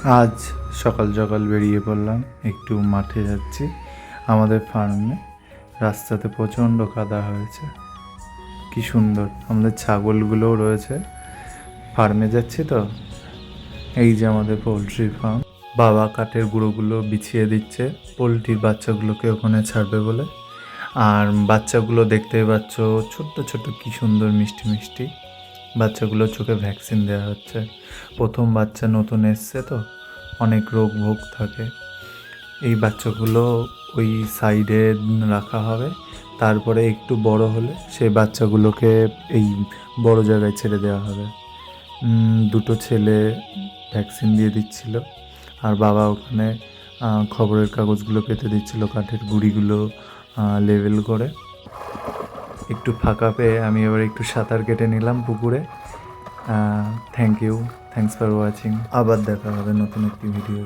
আজ সকাল সকাল বেরিয়ে পড়লাম, একটু মাঠে যাচ্ছি। আমাদের ফার্মে রাস্তাতে প্রচণ্ড কাদা হয়েছে, কি সুন্দর। আমাদের ছাগলগুলোও রয়েছে, ফার্মে যাচ্ছি তো। এই যে আমাদের পোলট্রি ফার্ম, বাবা কাঠের গুঁড়োগুলো বিছিয়ে দিচ্ছে পোলট্রির বাচ্চাগুলোকে ওখানে ছাড়বে বলে। আর বাচ্চাগুলো দেখতেই পাচ্ছ, ছোট্ট ছোট্ট কি সুন্দর মিষ্টি মিষ্টি বাচ্চাগুলো। চোখে ভ্যাকসিন দেওয়া হচ্ছে, প্রথম বাচ্চা নতুন এসছে তো, অনেক রোগ ভোগ থাকে। এই বাচ্চাগুলো ওই সাইডে রাখা হবে, তারপরে একটু বড় হলে সেই বাচ্চাগুলোকে এই বড় জায়গায় ছেড়ে দেওয়া হবে। দুটো ছেলে ভ্যাকসিন দিয়ে দিচ্ছিল, আর বাবা ওখানে খবরের কাগজগুলো পেতে দিচ্ছিল, কাঠের গুঁড়িগুলো লেবেল করে। একটু ফাঁকা পেয়ে আমি এবার একটু সাঁতার কেটে নিলাম পুকুরে। Thanks for watching. আবার দেখা হবে নতুন একটি ভিডিও।